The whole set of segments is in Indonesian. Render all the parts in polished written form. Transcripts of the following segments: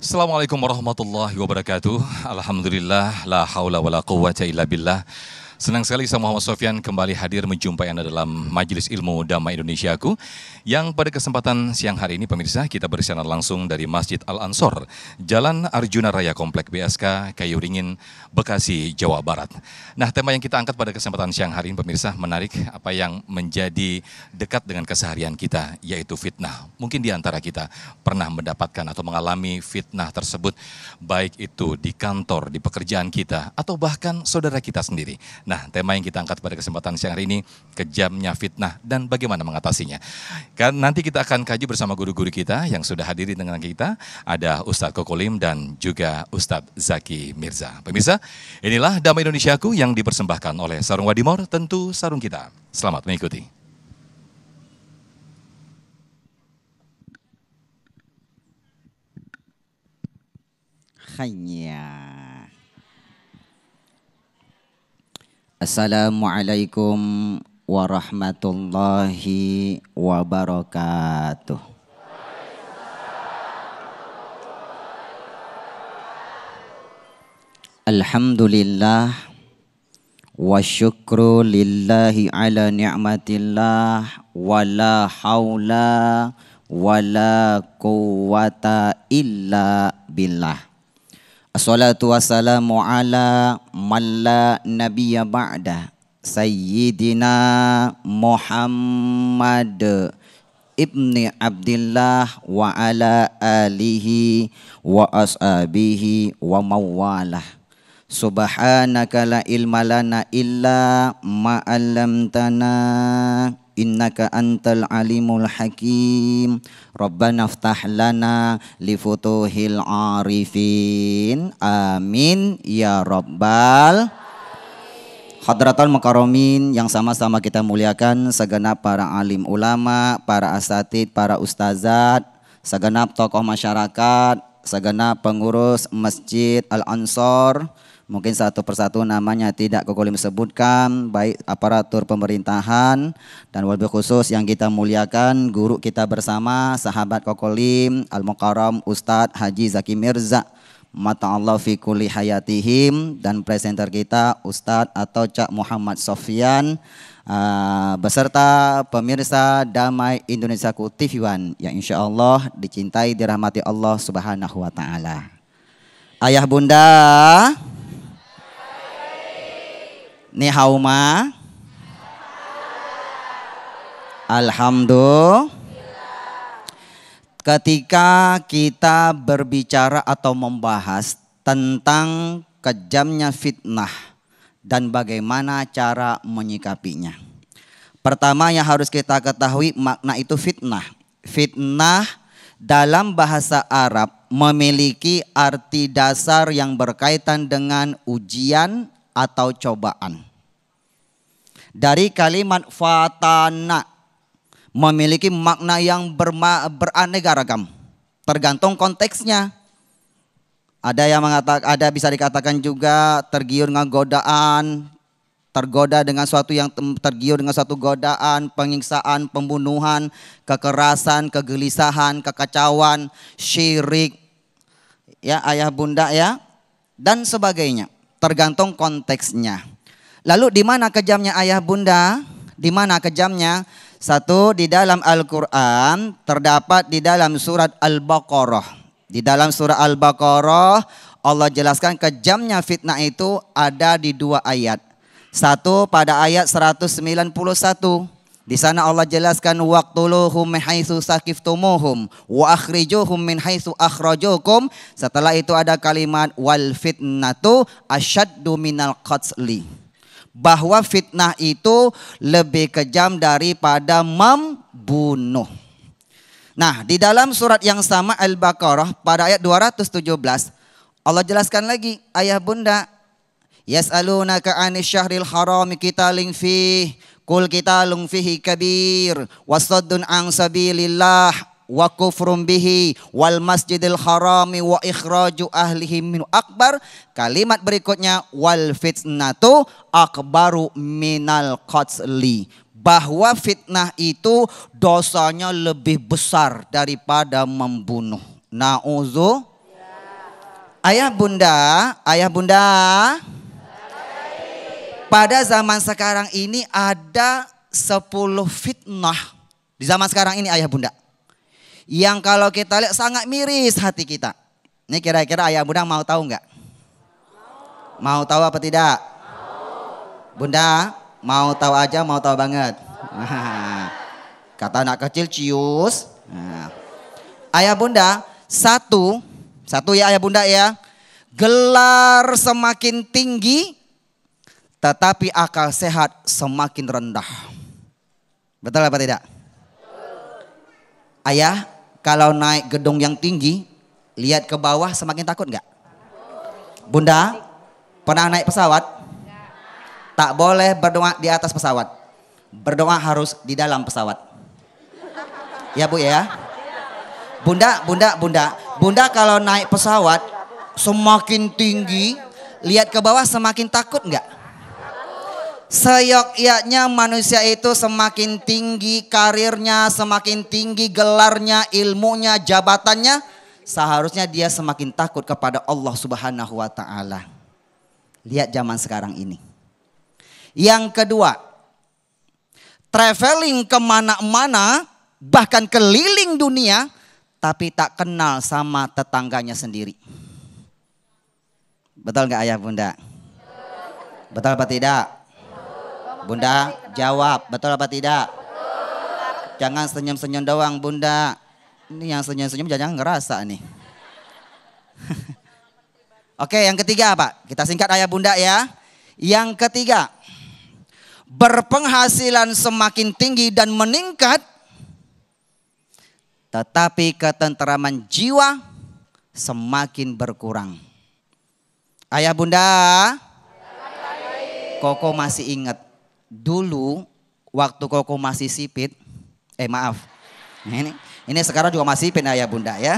Assalamualaikum warahmatullahi wabarakatuh. Alhamdulillah, la haula wa la quwwata illa billah. Senang sekali saya Muhammad Sofyan kembali hadir menjumpai Anda dalam Majelis Ilmu Damai Indonesiaku, yang pada kesempatan siang hari ini pemirsa kita bersiaran langsung dari Masjid Al-Ansor, Jalan Arjuna Raya Komplek BSK, Kayu Ringin, Bekasi, Jawa Barat. Nah, tema yang kita angkat pada kesempatan siang hari ini pemirsa menarik, apa yang menjadi dekat dengan keseharian kita, yaitu fitnah. Mungkin di antara kita pernah mendapatkan atau mengalami fitnah tersebut, baik itu di kantor, di pekerjaan kita, atau bahkan saudara kita sendiri. Nah, tema yang kita angkat pada kesempatan siang hari ini, kejamnya fitnah dan bagaimana mengatasinya. Kan nanti kita akan kaji bersama guru-guru kita yang sudah hadir dengan kita. Ada Ustadz Kokolim dan juga Ustadz Zaki Mirza. Pemirsa, inilah Damai Indonesiaku yang dipersembahkan oleh Sarung Wadimor, tentu sarung kita. Selamat mengikuti. Hayya. Assalamualaikum warahmatullahi wabarakatuh. Alhamdulillah wa syukru lillahi ala ni'matillah wa la hawla wa la quwwata illa billah. Assalatu wassalamu ala man la nabiyya ba'da Sayyidina Muhammad ibni Abdillah wa ala alihi wa ashabihi wa mawalah. Subhanaka la ilma lana illa ma'allamtana innaka antal alimul hakim. Rabbana aftah lana li futuhil arifin. Amin ya rabbal hadratul mukarramin, yang sama-sama kita muliakan segenap para alim ulama, para asatid, para ustazat, segenap tokoh masyarakat, segenap pengurus Masjid Al-Ansor. Mungkin satu persatu namanya tidak Kokolim sebutkan, baik aparatur pemerintahan dan wabil khusus yang kita muliakan guru kita bersama, sahabat Kokolim Al-Mukarram Ustadz Haji Zaki Mirza, mata'allah fi kulli hayatihim, dan presenter kita Ustadz atau Cak Muhammad Sofyan, beserta pemirsa Damai Indonesiaku TV One yang insya Allah dicintai dirahmati Allah Subhanahu wa Ta'ala. Ayah bunda, ni hauma, alhamdulillah. Ketika kita berbicara atau membahas tentang kejamnya fitnah dan bagaimana cara menyikapinya, pertama yang harus kita ketahui makna itu fitnah. Fitnah dalam bahasa Arab memiliki arti dasar yang berkaitan dengan ujian atau cobaan. Dari kalimat fatana memiliki makna yang beraneka ragam, tergantung konteksnya. Ada yang mengatakan, ada bisa dikatakan juga tergiur dengan godaan, tergoda dengan suatu yang tergiur dengan suatu godaan, penyiksaan, pembunuhan, kekerasan, kegelisahan, kekacauan, syirik, ya ayah bunda ya, dan sebagainya. Tergantung konteksnya. Lalu di mana kejamnya ayah bunda? Di mana kejamnya? Satu, di dalam Al-Quran terdapat di dalam surat Al-Baqarah. Di dalam surat Al-Baqarah Allah jelaskan kejamnya fitnah itu ada di dua ayat. Satu pada ayat 191. Di sana Allah jelaskan waqtuluhum min haitsu saqiftumuhum wa akhrijuhum min haitsu akhrajukum. Setelah itu ada kalimat wal fitnatu asyaddu minal qatli. Bahwa fitnah itu lebih kejam daripada membunuh. Nah, di dalam surat yang sama Al-Baqarah pada ayat 217 Allah jelaskan lagi, ayah bunda, yas'alunaka 'anil syahril harami qitalin fihi qul qitalun fihi kabir wasaddun an sabilillah wa kufrum bihi wal masjidil harami wa ikhraju ahlihi min akbar. Kalimat berikutnya wal fitnatu akbaru minal qatli. Bahwa fitnah itu dosanya lebih besar daripada membunuh. Na'udzu Ayah bunda, pada zaman sekarang ini ada 10 fitnah. Di zaman sekarang ini ayah bunda. Yang kalau kita lihat sangat miris hati kita. Ini kira-kira ayah bunda mau tahu nggak? Mau tahu apa tidak? Bunda, mau tahu aja, mau tahu banget. Kata anak kecil cius. Ayah bunda, satu ya ayah bunda ya. Gelar semakin tinggi, tetapi akal sehat semakin rendah. Betul apa tidak? Ayah, kalau naik gedung yang tinggi, lihat ke bawah semakin takut nggak? Bunda, pernah naik pesawat? Tak boleh berdoa di atas pesawat. Berdoa harus di dalam pesawat. Ya bu ya. Bunda kalau naik pesawat semakin tinggi, lihat ke bawah semakin takut nggak? Seyogyanya manusia itu semakin tinggi karirnya, semakin tinggi gelarnya, ilmunya, jabatannya, seharusnya dia semakin takut kepada Allah Subhanahu wa taala. Lihat zaman sekarang ini. Yang kedua, traveling kemana-mana, bahkan keliling dunia, tapi tak kenal sama tetangganya sendiri. Betul nggak ayah bunda? Betul apa tidak? Bunda jawab, betul apa tidak? Jangan senyum-senyum doang bunda. Ini yang senyum-senyum jangan ngerasa nih. Oke, yang ketiga apa? Kita singkat ayah bunda ya. Yang ketiga, berpenghasilan semakin tinggi dan meningkat, tetapi ketenteraman jiwa semakin berkurang. Ayah bunda, Koko masih ingat dulu waktu Koko masih sipit. Maaf, ini sekarang juga masih sipit ayah bunda ya.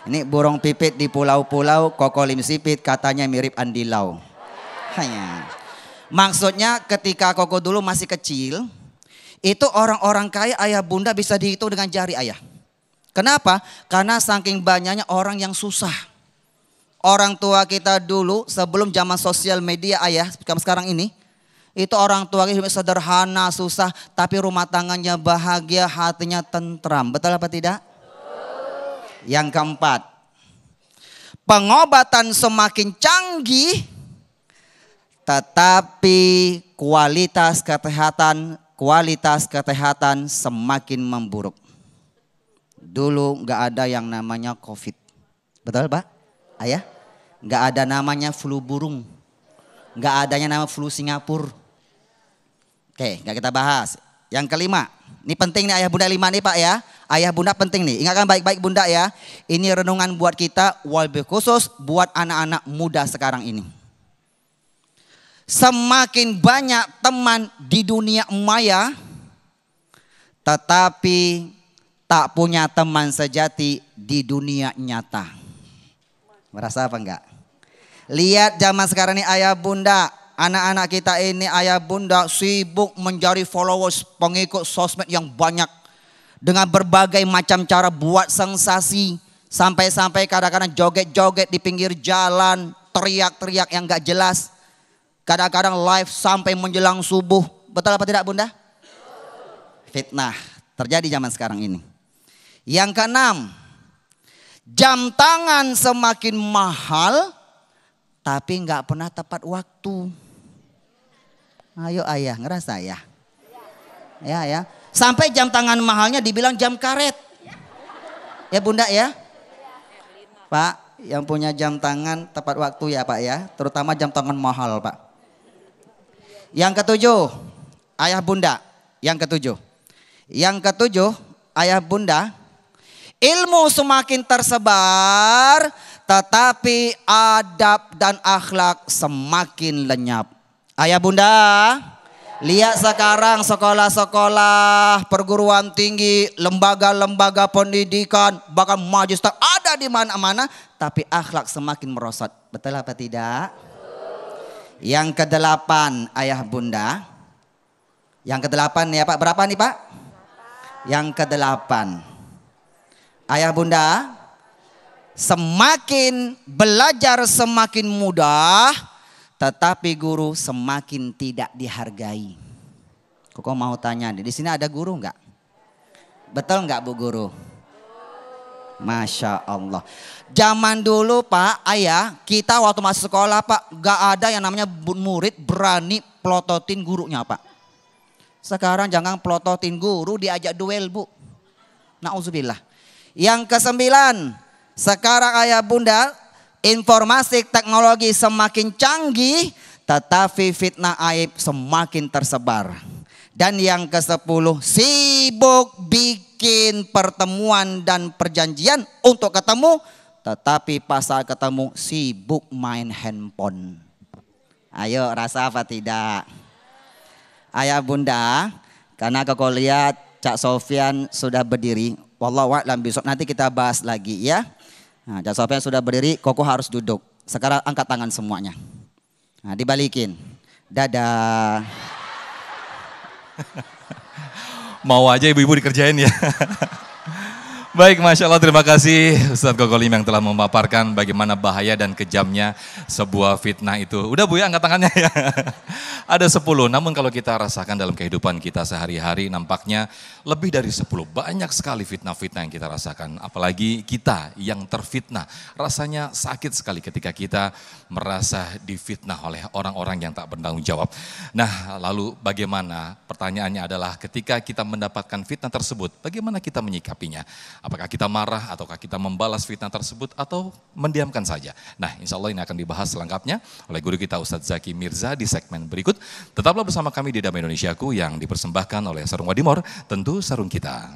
Ini burung pipit di pulau-pulau, Koko lim sipit katanya mirip andilau. Hanya. Maksudnya ketika Koko dulu masih kecil, itu orang-orang kaya ayah bunda bisa dihitung dengan jari ayah. Kenapa? Karena saking banyaknya orang yang susah. Orang tua kita dulu sebelum zaman sosial media ayah sekarang ini, itu orang tua kita sederhana, susah, tapi rumah tangganya bahagia, hatinya tentram. Betul apa tidak? Yang keempat, pengobatan semakin canggih, tetapi kualitas kesehatan semakin memburuk. Dulu nggak ada yang namanya COVID, betul Pak? Ayah, nggak ada namanya flu burung, nggak adanya nama flu Singapura. Oke, nggak kita bahas. Yang kelima, ini penting nih ayah bunda 5 nih Pak ya. Ayah bunda penting nih, ingatkan baik-baik bunda ya. Ini renungan buat kita, lebih khusus buat anak-anak muda sekarang ini. Semakin banyak teman di dunia maya, tetapi tak punya teman sejati di dunia nyata. Merasa apa enggak? Lihat zaman sekarang ini ayah bunda, anak-anak kita ini ayah bunda sibuk mencari followers, pengikut sosmed yang banyak. Dengan berbagai macam cara buat sensasi. Sampai-sampai kadang-kadang joget-joget di pinggir jalan, teriak-teriak yang enggak jelas. Kadang-kadang live sampai menjelang subuh. Betul apa tidak bunda? Fitnah terjadi zaman sekarang ini. Yang keenam, jam tangan semakin mahal, tapi nggak pernah tepat waktu. Ayo ayah, ngerasa ya? Ya. Sampai jam tangan mahalnya dibilang jam karet. Ya bunda ya? Pak, yang punya jam tangan tepat waktu ya Pak ya. Terutama jam tangan mahal Pak. Yang ketujuh, ayah bunda. Yang ketujuh, ayah bunda. Ilmu semakin tersebar, tetapi adab dan akhlak semakin lenyap. Ayah bunda, lihat sekarang sekolah-sekolah, perguruan tinggi, lembaga-lembaga pendidikan, bahkan majelis ada di mana-mana, tapi akhlak semakin merosot. Betul apa tidak? Yang kedelapan, ayah bunda. Yang kedelapan ya Pak, berapa nih Pak? Yang kedelapan. Ayah bunda, semakin belajar semakin mudah, tetapi guru semakin tidak dihargai. Kok mau tanya, di sini ada guru enggak? Betul enggak Bu Guru? Masya Allah. Zaman dulu Pak, Ayah, kita waktu masuk sekolah Pak, enggak ada yang namanya murid berani pelototin gurunya Pak. Sekarang jangan pelototin guru, diajak duel Bu. Nauzubillah. Yang kesembilan, sekarang Ayah Bunda, informasi teknologi semakin canggih, tetapi fitnah aib semakin tersebar. Dan yang ke-10, sibuk bikin pertemuan dan perjanjian untuk ketemu, tetapi pas saat ketemu sibuk main handphone. Ayo, rasa apa tidak? Ayah Bunda, karena kau lihat Cak Sofyan sudah berdiri, wallahu a'lam bishawab, nanti kita bahas lagi ya. Nah, Cak Sofyan sudah berdiri, Koko harus duduk. Sekarang angkat tangan semuanya. Nah, dibalikin. Dadah. Mau aja ibu-ibu dikerjain ya. Baik, Masya Allah, terima kasih Ustadz Kokolim yang telah memaparkan bagaimana bahaya dan kejamnya sebuah fitnah itu. Udah Bu ya, angkat tangannya ya. Ada 10, namun kalau kita rasakan dalam kehidupan kita sehari-hari nampaknya lebih dari 10. Banyak sekali fitnah-fitnah yang kita rasakan. Apalagi kita yang terfitnah. Rasanya sakit sekali ketika kita merasa difitnah oleh orang-orang yang tak bertanggung jawab. Nah, lalu bagaimana? Pertanyaannya adalah ketika kita mendapatkan fitnah tersebut, bagaimana kita menyikapinya? Apakah kita marah ataukah kita membalas fitnah tersebut atau mendiamkan saja? Nah, insya Allah ini akan dibahas selengkapnya oleh guru kita Ustadz Zaki Mirza di segmen berikut. Tetaplah bersama kami di Damai Indonesiaku yang dipersembahkan oleh Sarung Wadimor, tentu sarung kita.